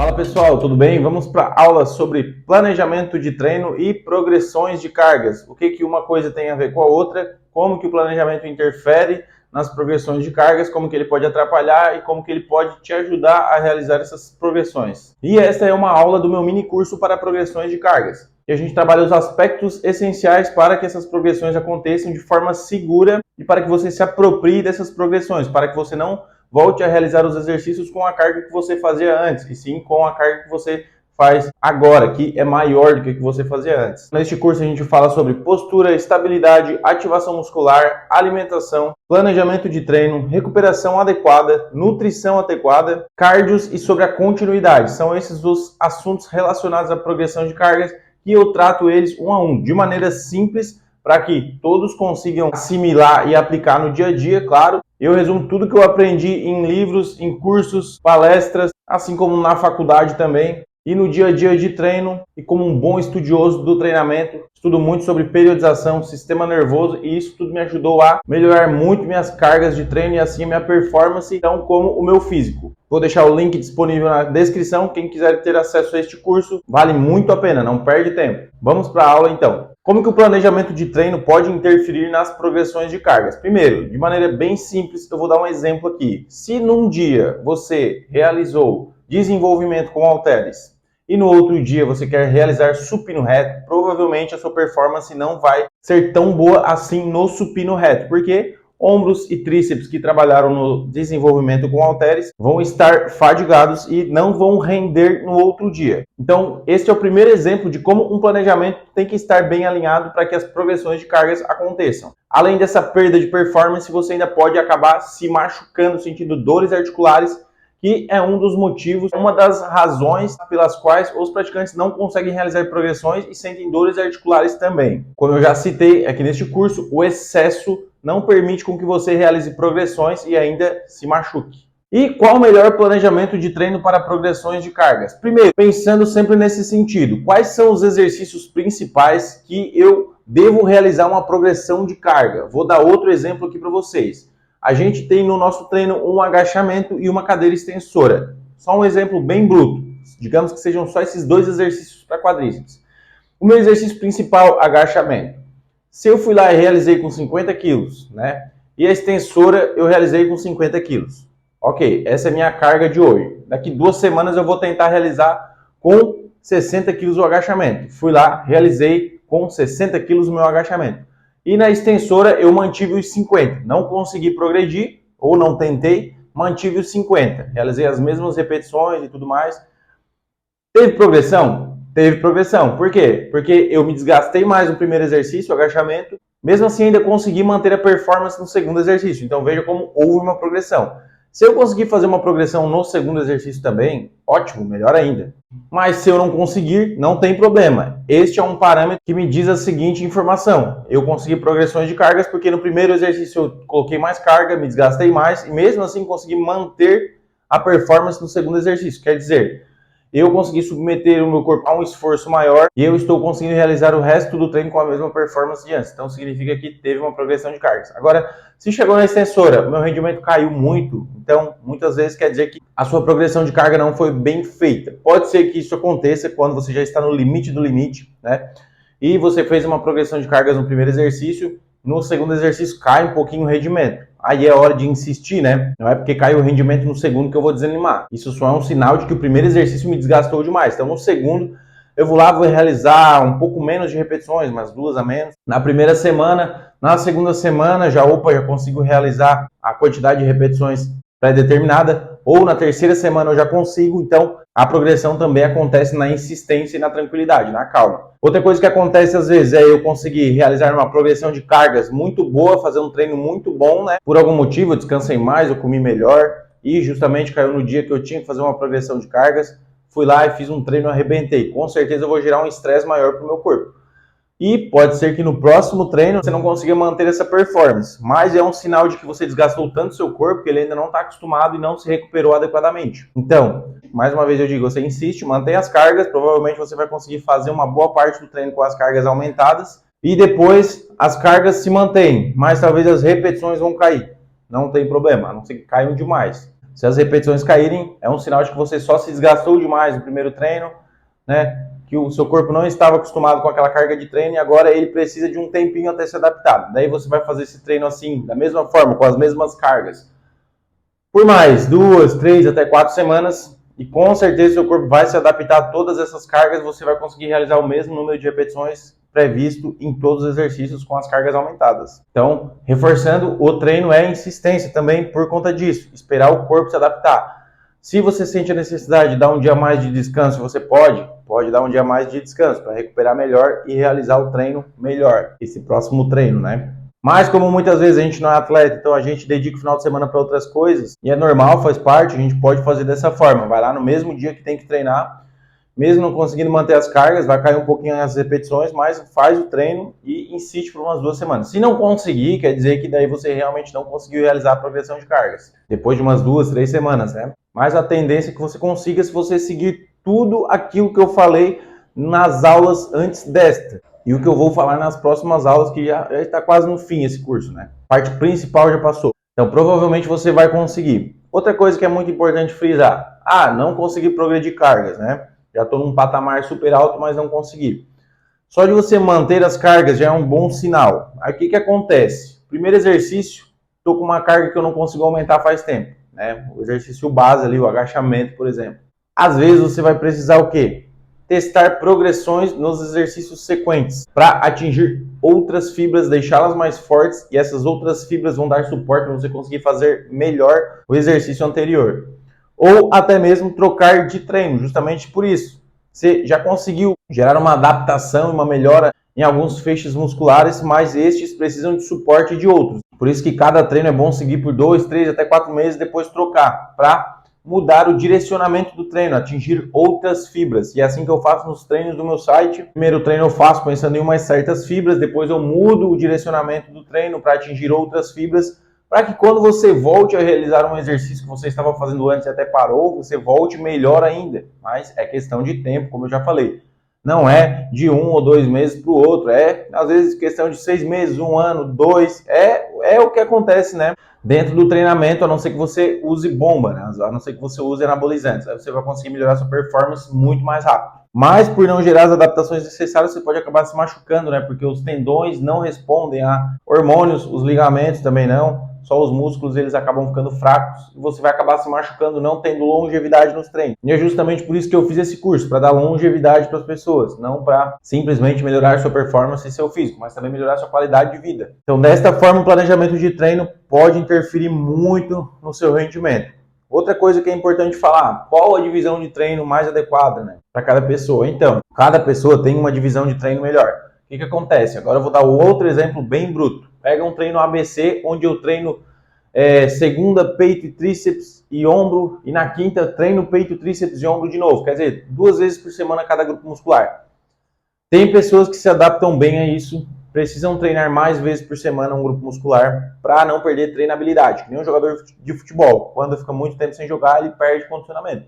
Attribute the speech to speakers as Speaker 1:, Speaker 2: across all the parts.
Speaker 1: Fala pessoal, tudo bem? Vamos para a aula sobre planejamento de treino e progressões de cargas. O que uma coisa tem a ver com a outra, como que o planejamento interfere nas progressões de cargas, como que ele pode atrapalhar e como que ele pode te ajudar a realizar essas progressões. E esta é uma aula do meu mini curso para progressões de cargas. E a gente trabalha os aspectos essenciais para que essas progressões aconteçam de forma segura e para que você se aproprie dessas progressões, para que você não volte a realizar os exercícios com a carga que você fazia antes, e sim com a carga que você faz agora, que é maior do que você fazia antes. Neste curso a gente fala sobre postura, estabilidade, ativação muscular, alimentação, planejamento de treino, recuperação adequada, nutrição adequada, cardios e sobre a continuidade. São esses os assuntos relacionados à progressão de cargas que eu trato eles um a um, de maneira simples, para que todos consigam assimilar e aplicar no dia a dia, claro. Eu resumo tudo que eu aprendi em livros, em cursos, palestras, assim como na faculdade também. E no dia a dia de treino, e como um bom estudioso do treinamento, estudo muito sobre periodização, sistema nervoso, e isso tudo me ajudou a melhorar muito minhas cargas de treino e assim a minha performance, então como o meu físico. Vou deixar o link disponível na descrição, quem quiser ter acesso a este curso, vale muito a pena, não perde tempo. Vamos para a aula então. Como que o planejamento de treino pode interferir nas progressões de cargas? Primeiro, de maneira bem simples, eu vou dar um exemplo aqui. Se num dia você realizou desenvolvimento com halteres e no outro dia você quer realizar supino reto, provavelmente a sua performance não vai ser tão boa assim no supino reto, porque ombros e tríceps que trabalharam no desenvolvimento com halteres vão estar fadigados e não vão render no outro dia. Então, este é o primeiro exemplo de como um planejamento tem que estar bem alinhado para que as progressões de cargas aconteçam. Além dessa perda de performance, você ainda pode acabar se machucando, sentindo dores articulares, que é um dos motivos, uma das razões pelas quais os praticantes não conseguem realizar progressões e sentem dores articulares também. Como eu já citei aqui neste curso, o excesso não permite com que você realize progressões e ainda se machuque. E qual o melhor planejamento de treino para progressões de cargas? Primeiro, pensando sempre nesse sentido, quais são os exercícios principais que eu devo realizar uma progressão de carga? Vou dar outro exemplo aqui para vocês. A gente tem no nosso treino um agachamento e uma cadeira extensora. Só um exemplo bem bruto. Digamos que sejam só esses dois exercícios para quadríceps. O meu exercício principal, agachamento. Se eu fui lá e realizei com 50 quilos, né? E a extensora eu realizei com 50 quilos. Ok, essa é a minha carga de hoje. Daqui 2 semanas eu vou tentar realizar com 60 quilos o agachamento. Fui lá, realizei com 60 quilos o meu agachamento. E na extensora eu mantive os 50. Não consegui progredir, ou não tentei, mantive os 50. Realizei as mesmas repetições e tudo mais. Teve progressão? Teve progressão. Por quê? Porque eu me desgastei mais no primeiro exercício, o agachamento. Mesmo assim ainda consegui manter a performance no segundo exercício. Então veja como houve uma progressão. Se eu conseguir fazer uma progressão no segundo exercício também, ótimo, melhor ainda. Mas se eu não conseguir, não tem problema. Este é um parâmetro que me diz a seguinte informação. Eu consegui progressões de cargas porque no primeiro exercício eu coloquei mais carga, me desgastei mais e mesmo assim consegui manter a performance no segundo exercício. Quer dizer, eu consegui submeter o meu corpo a um esforço maior e eu estou conseguindo realizar o resto do treino com a mesma performance de antes. Então significa que teve uma progressão de cargas. Agora, se chegou na extensora, o meu rendimento caiu muito, então muitas vezes quer dizer que a sua progressão de carga não foi bem feita. Pode ser que isso aconteça quando você já está no limite do limite, né? E você fez uma progressão de cargas no primeiro exercício, no segundo exercício cai um pouquinho o rendimento. Aí é hora de insistir, né? Não é porque caiu o rendimento no segundo que eu vou desanimar. Isso só é um sinal de que o primeiro exercício me desgastou demais. Então no segundo eu vou lá, vou realizar um pouco menos de repetições, umas 2 a menos. Na primeira semana, na segunda semana já consigo realizar a quantidade de repetições pré-determinada, ou na terceira semana eu já consigo, então a progressão também acontece na insistência e na tranquilidade, na calma. Outra coisa que acontece às vezes é eu conseguir realizar uma progressão de cargas muito boa, fazer um treino muito bom, né? Por algum motivo eu descansei mais, eu comi melhor e justamente caiu no dia que eu tinha que fazer uma progressão de cargas, fui lá e fiz um treino e arrebentei. Com certeza eu vou gerar um estresse maior para o meu corpo. E pode ser que no próximo treino você não consiga manter essa performance, mas é um sinal de que você desgastou tanto seu corpo que ele ainda não está acostumado e não se recuperou adequadamente. Então, mais uma vez eu digo, você insiste, mantém as cargas, provavelmente você vai conseguir fazer uma boa parte do treino com as cargas aumentadas e depois as cargas se mantêm, mas talvez as repetições vão cair. Não tem problema, a não ser que caiam demais. Se as repetições caírem, é um sinal de que você só se desgastou demais no primeiro treino, né? Que o seu corpo não estava acostumado com aquela carga de treino e agora ele precisa de um tempinho até se adaptar. Daí você vai fazer esse treino assim, da mesma forma, com as mesmas cargas, por mais 2, 3, até 4 semanas, e com certeza seu corpo vai se adaptar a todas essas cargas, você vai conseguir realizar o mesmo número de repetições previsto em todos os exercícios com as cargas aumentadas. Então, reforçando, o treino é insistência também por conta disso, esperar o corpo se adaptar. Se você sente a necessidade de dar um dia a mais de descanso, você pode dar um dia a mais de descanso para recuperar melhor e realizar o treino melhor, esse próximo treino, né? Mas como muitas vezes a gente não é atleta, então a gente dedica o final de semana para outras coisas, e é normal, faz parte, a gente pode fazer dessa forma. Vai lá no mesmo dia que tem que treinar, mesmo não conseguindo manter as cargas, vai cair um pouquinho as repetições, mas faz o treino e insiste por umas 2 semanas. Se não conseguir, quer dizer que daí você realmente não conseguiu realizar a progressão de cargas. Depois de umas 2, 3 semanas, né? Mas a tendência é que você consiga se você seguir tudo aquilo que eu falei nas aulas antes desta. E o que eu vou falar nas próximas aulas, que já está quase no fim esse curso, né? A parte principal já passou. Então, provavelmente você vai conseguir. Outra coisa que é muito importante frisar. Não consegui progredir cargas, né? Já estou num patamar super alto, mas não consegui. Só de você manter as cargas já é um bom sinal. Aí o que acontece? Primeiro exercício, estou com uma carga que eu não consigo aumentar faz tempo, né? O exercício base ali, o agachamento, por exemplo. Às vezes você vai precisar o quê? Testar progressões nos exercícios sequentes para atingir outras fibras, deixá-las mais fortes, e essas outras fibras vão dar suporte para você conseguir fazer melhor o exercício anterior. Ou até mesmo trocar de treino, justamente por isso. Você já conseguiu gerar uma adaptação e uma melhora em alguns feixes musculares, mas estes precisam de suporte de outros. Por isso que cada treino é bom seguir por 2, 3, até 4 meses, depois trocar, para mudar o direcionamento do treino, atingir outras fibras. E é assim que eu faço nos treinos do meu site. Primeiro treino eu faço pensando em umas certas fibras, depois eu mudo o direcionamento do treino para atingir outras fibras, para que quando você volte a realizar um exercício que você estava fazendo antes e até parou, você volte melhor ainda. Mas é questão de tempo, como eu já falei. Não é de 1 ou 2 meses para o outro, é às vezes questão de 6 meses, 1 ano, 2, é o que acontece, né? Dentro do treinamento, a não ser que você use bomba, né? A não ser que você use anabolizantes, aí você vai conseguir melhorar sua performance muito mais rápido. Mas por não gerar as adaptações necessárias, você pode acabar se machucando, né? Porque os tendões não respondem a hormônios, os ligamentos também não. Só os músculos eles acabam ficando fracos e você vai acabar se machucando, não tendo longevidade nos treinos. E é justamente por isso que eu fiz esse curso, para dar longevidade para as pessoas, não para simplesmente melhorar sua performance e seu físico, mas também melhorar sua qualidade de vida. Então, desta forma, o planejamento de treino pode interferir muito no seu rendimento. Outra coisa que é importante falar, qual a divisão de treino mais adequada, né, para cada pessoa? Então, cada pessoa tem uma divisão de treino melhor. O que acontece? Agora eu vou dar outro exemplo bem bruto. Pega um treino ABC, onde eu treino segunda, peito e tríceps e ombro, e na quinta treino peito, tríceps e ombro de novo. Quer dizer, 2 vezes por semana cada grupo muscular. Tem pessoas que se adaptam bem a isso, precisam treinar mais vezes por semana um grupo muscular para não perder treinabilidade. Que nem um jogador de futebol, quando fica muito tempo sem jogar, ele perde condicionamento.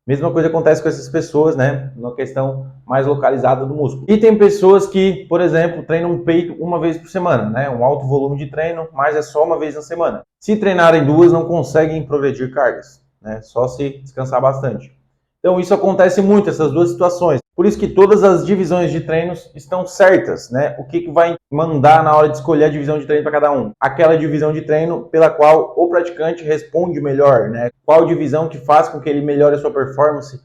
Speaker 1: Mesma coisa acontece com essas pessoas, né? Na questão mais localizada do músculo. E tem pessoas que, por exemplo, treinam peito uma vez por semana, né? Um alto volume de treino, mas é só uma vez na semana. Se treinarem 2, não conseguem progredir cargas, né? Só se descansar bastante. Então isso acontece muito, essas duas situações. Por isso que todas as divisões de treinos estão certas, né? O que vai mandar na hora de escolher a divisão de treino para cada um? Aquela divisão de treino pela qual o praticante responde melhor, né? Qual divisão que faz com que ele melhore a sua performance?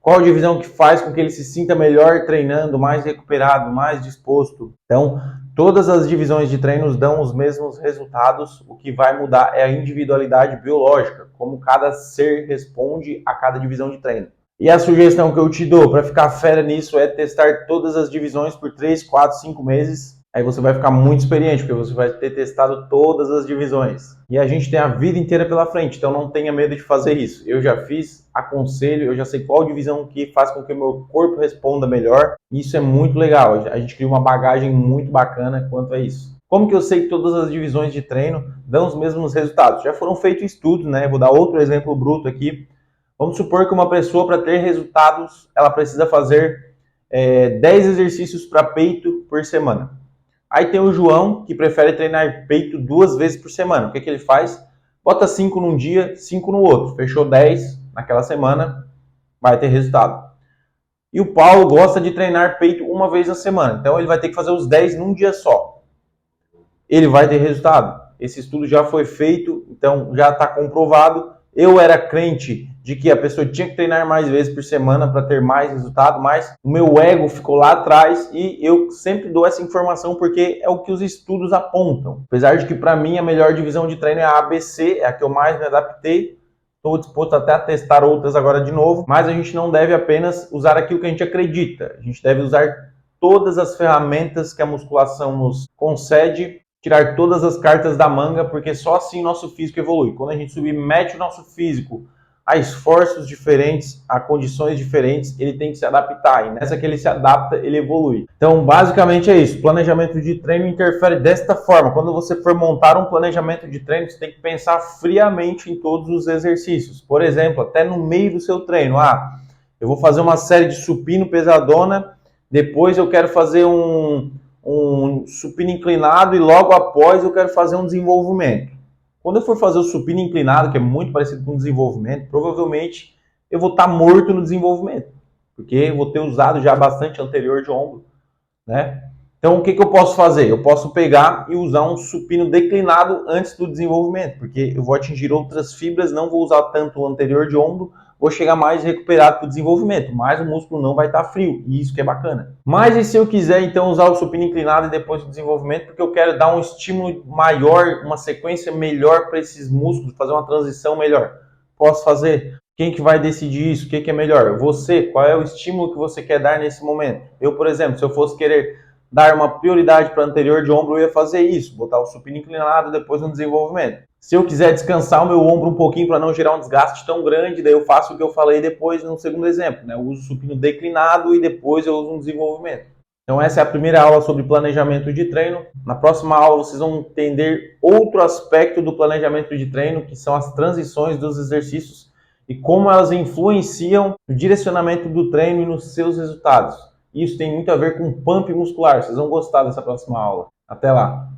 Speaker 1: Qual divisão que faz com que ele se sinta melhor treinando, mais recuperado, mais disposto? Então, todas as divisões de treinos dão os mesmos resultados. O que vai mudar é a individualidade biológica, como cada ser responde a cada divisão de treino. E a sugestão que eu te dou para ficar fera nisso é testar todas as divisões por 3, 4, 5 meses. Aí você vai ficar muito experiente, porque você vai ter testado todas as divisões. E a gente tem a vida inteira pela frente, então não tenha medo de fazer isso. Eu já fiz, aconselho, eu já sei qual divisão que faz com que o meu corpo responda melhor. Isso é muito legal, a gente cria uma bagagem muito bacana quanto a isso. Como que eu sei que todas as divisões de treino dão os mesmos resultados? Já foram feitos estudos, né? Vou dar outro exemplo bruto aqui. Vamos supor que uma pessoa, para ter resultados, ela precisa fazer 10 exercícios para peito por semana. Aí tem o João, que prefere treinar peito 2 vezes por semana. O que ele faz? Bota 5 num dia, 5 no outro. Fechou 10 naquela semana, vai ter resultado. E o Paulo gosta de treinar peito uma vez na semana. Então ele vai ter que fazer os 10 num dia só. Ele vai ter resultado. Esse estudo já foi feito, então já está comprovado. Eu era crente de que a pessoa tinha que treinar mais vezes por semana para ter mais resultado, mas o meu ego ficou lá atrás e eu sempre dou essa informação porque é o que os estudos apontam. Apesar de que para mim a melhor divisão de treino é a ABC, é a que eu mais me adaptei. Estou disposto até a testar outras agora de novo, mas a gente não deve apenas usar aquilo que a gente acredita. A gente deve usar todas as ferramentas que a musculação nos concede, tirar todas as cartas da manga, porque só assim nosso físico evolui. Quando a gente submete o nosso físico a esforços diferentes, a condições diferentes, ele tem que se adaptar. E nessa que ele se adapta, ele evolui. Então, basicamente é isso. Planejamento de treino interfere desta forma. Quando você for montar um planejamento de treino, você tem que pensar friamente em todos os exercícios. Por exemplo, até no meio do seu treino. Eu vou fazer uma série de supino pesadona, depois eu quero fazer um supino inclinado e logo após eu quero fazer um desenvolvimento. Quando eu for fazer o supino inclinado, que é muito parecido com o desenvolvimento, provavelmente eu vou estar morto no desenvolvimento, porque eu vou ter usado já bastante anterior de ombro, né? Então, o que eu posso fazer? Eu posso pegar e usar um supino declinado antes do desenvolvimento, porque eu vou atingir outras fibras, não vou usar tanto o anterior de ombro, vou chegar mais recuperado para o desenvolvimento, mas o músculo não vai estar frio, e isso que é bacana. Mas e se eu quiser, então, usar o supino inclinado e depois do desenvolvimento, porque eu quero dar um estímulo maior, uma sequência melhor para esses músculos, fazer uma transição melhor? Posso fazer? Quem que vai decidir isso? O que é melhor? Você, qual é o estímulo que você quer dar nesse momento? Eu, por exemplo, se eu fosse querer dar uma prioridade para anterior de ombro, eu ia fazer isso, botar o supino inclinado depois no desenvolvimento. Se eu quiser descansar o meu ombro um pouquinho para não gerar um desgaste tão grande, daí eu faço o que eu falei depois no segundo exemplo, né? Eu uso o supino declinado e depois eu uso um desenvolvimento. Então essa é a primeira aula sobre planejamento de treino. Na próxima aula vocês vão entender outro aspecto do planejamento de treino, que são as transições dos exercícios e como elas influenciam no direcionamento do treino e nos seus resultados. Isso tem muito a ver com pump muscular. Vocês vão gostar dessa próxima aula. Até lá!